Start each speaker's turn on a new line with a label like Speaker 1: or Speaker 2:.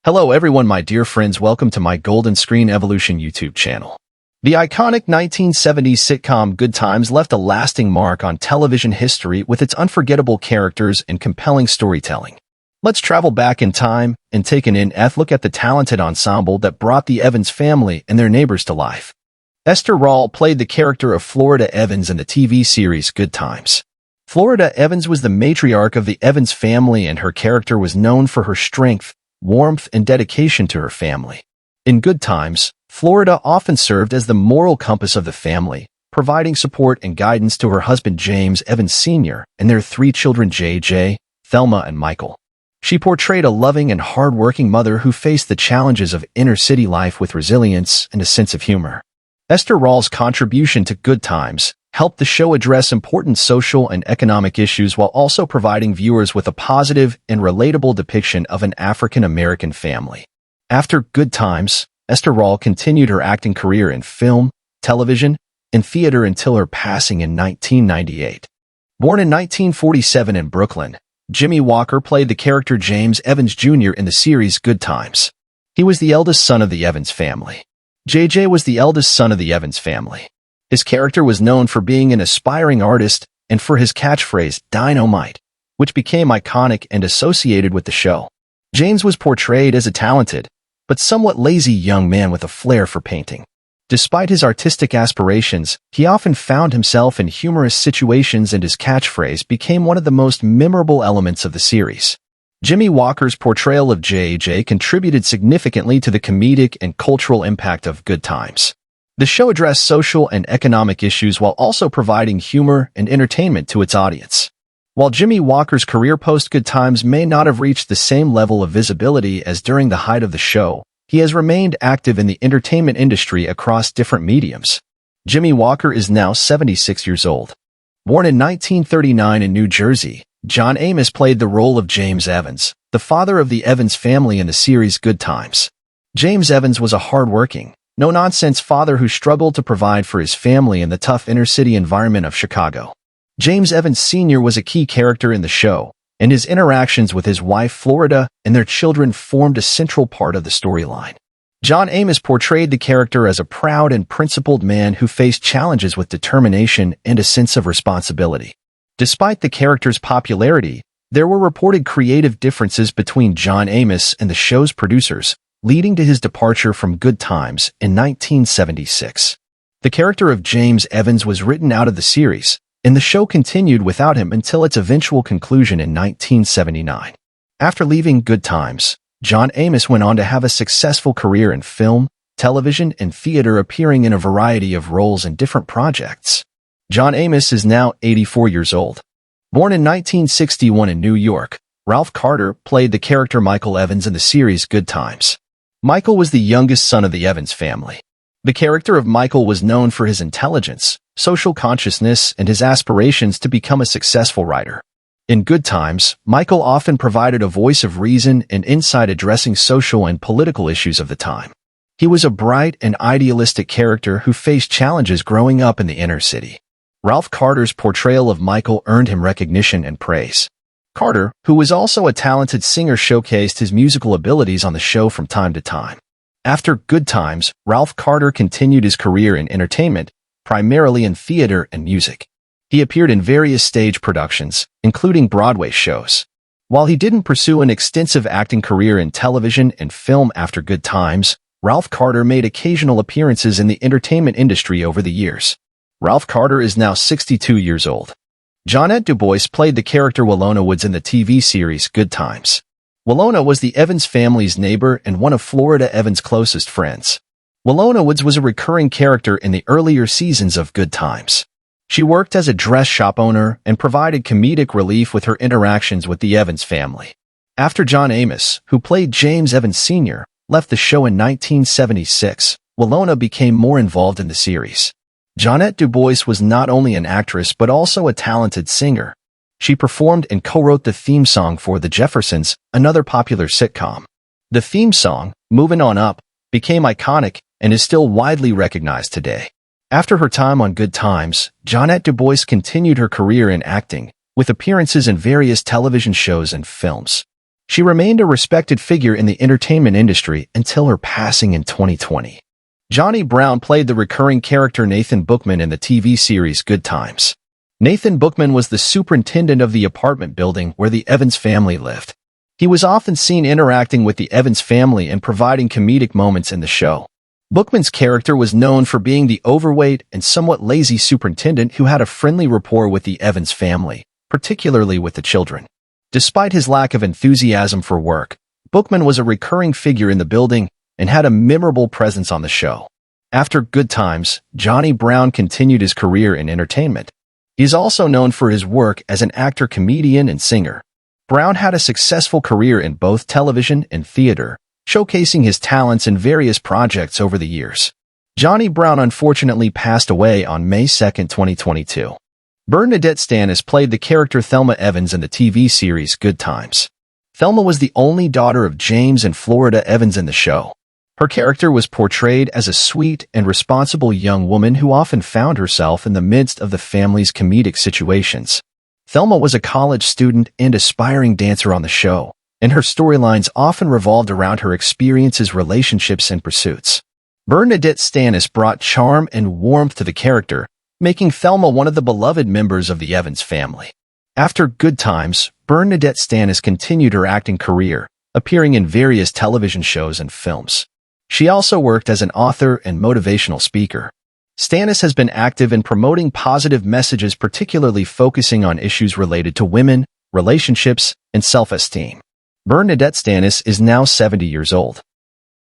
Speaker 1: Hello everyone, my dear friends, welcome to my Golden Screen Evolution YouTube channel. The iconic 1970s sitcom Good Times left a lasting mark on television history with its unforgettable characters and compelling storytelling. Let's travel back in time and take an in-depth look at the talented ensemble that brought the Evans family and their neighbors to life. Esther Rall played the character of Florida Evans in the TV series Good Times. Florida Evans was the matriarch of the Evans family, and her character was known for her strength, warmth, and dedication to her family. In Good Times, Florida often served as the moral compass of the family, providing support and guidance to her husband James Evans Sr. and their three children JJ, Thelma, and Michael. She portrayed a loving and hard-working mother who faced the challenges of inner-city life with resilience and a sense of humor. Esther Rall's contribution to Good Times helped the show address important social and economic issues while also providing viewers with a positive and relatable depiction of an African-American family. After Good Times, Esther Rall continued her acting career in film, television, and theater until her passing in 1998. Born in 1947 in Brooklyn, Jimmy Walker played the character James Evans Jr. in the series Good Times. He was the eldest son of the Evans family. JJ was the eldest son of the Evans family. His character was known for being an aspiring artist and for his catchphrase, "Dynamite," which became iconic and associated with the show. James was portrayed as a talented, but somewhat lazy young man with a flair for painting. Despite his artistic aspirations, he often found himself in humorous situations, and his catchphrase became one of the most memorable elements of the series. Jimmy Walker's portrayal of JJ contributed significantly to the comedic and cultural impact of Good Times. The show addressed social and economic issues while also providing humor and entertainment to its audience. While Jimmy Walker's career post-Good Times may not have reached the same level of visibility as during the height of the show, he has remained active in the entertainment industry across different mediums. Jimmy Walker is now 76 years old. Born in 1939 in New Jersey, John Amos played the role of James Evans, the father of the Evans family in the series Good Times. James Evans was a hard-working, no-nonsense father who struggled to provide for his family in the tough inner-city environment of Chicago. James Evans Sr. was a key character in the show, and his interactions with his wife Florida and their children formed a central part of the storyline. John Amos portrayed the character as a proud and principled man who faced challenges with determination and a sense of responsibility. Despite the character's popularity, there were reported creative differences between John Amos and the show's producers, leading to his departure from Good Times in 1976. The character of James Evans was written out of the series, and the show continued without him until its eventual conclusion in 1979. After leaving Good Times, John Amos went on to have a successful career in film, television, and theater, appearing in a variety of roles in different projects. John Amos is now 84 years old. Born in 1961 in New York, Ralph Carter played the character Michael Evans in the series Good Times. Michael was the youngest son of the Evans family. The character of Michael was known for his intelligence, social consciousness, and his aspirations to become a successful writer. In Good Times, Michael often provided a voice of reason and insight addressing social and political issues of the time. He was a bright and idealistic character who faced challenges growing up in the inner city. Ralph Carter's portrayal of Michael earned him recognition and praise. Carter, who was also a talented singer, showcased his musical abilities on the show from time to time. After Good Times, Ralph Carter continued his career in entertainment, primarily in theater and music. He appeared in various stage productions, including Broadway shows. While he didn't pursue an extensive acting career in television and film after Good Times, Ralph Carter made occasional appearances in the entertainment industry over the years. Ralph Carter is now 62 years old. Johnette DuBois played the character Willona Woods in the TV series Good Times. Willona was the Evans family's neighbor and one of Florida Evans' closest friends. Willona Woods was a recurring character in the earlier seasons of Good Times. She worked as a dress shop owner and provided comedic relief with her interactions with the Evans family. After John Amos, who played James Evans Sr., left the show in 1976, Willona became more involved in the series. Johnette DuBois was not only an actress but also a talented singer. She performed and co-wrote the theme song for The Jeffersons, another popular sitcom. The theme song, "Movin' On Up," became iconic and is still widely recognized today. After her time on Good Times, Johnette DuBois continued her career in acting, with appearances in various television shows and films. She remained a respected figure in the entertainment industry until her passing in 2020. Johnny Brown played the recurring character Nathan Bookman in the TV series Good Times. Nathan Bookman was the superintendent of the apartment building where the Evans family lived. He was often seen interacting with the Evans family and providing comedic moments in the show. Bookman's character was known for being the overweight and somewhat lazy superintendent who had a friendly rapport with the Evans family, particularly with the children. Despite his lack of enthusiasm for work, Bookman was a recurring figure in the building and had a memorable presence on the show. After Good Times, Johnny Brown continued his career in entertainment. He is also known for his work as an actor, comedian, and singer. Brown had a successful career in both television and theater, showcasing his talents in various projects over the years. Johnny Brown unfortunately passed away on May 2, 2022. Bernadette Stanis played the character Thelma Evans in the TV series Good Times. Thelma was the only daughter of James and Florida Evans in the show. Her character was portrayed as a sweet and responsible young woman who often found herself in the midst of the family's comedic situations. Thelma was a college student and aspiring dancer on the show, and her storylines often revolved around her experiences, relationships, and pursuits. Bernadette Stanis brought charm and warmth to the character, making Thelma one of the beloved members of the Evans family. After Good Times, Bernadette Stanis continued her acting career, appearing in various television shows and films. She also worked as an author and motivational speaker. Stanis has been active in promoting positive messages, particularly focusing on issues related to women, relationships, and self-esteem. Bernadette Stanis is now 70 years old.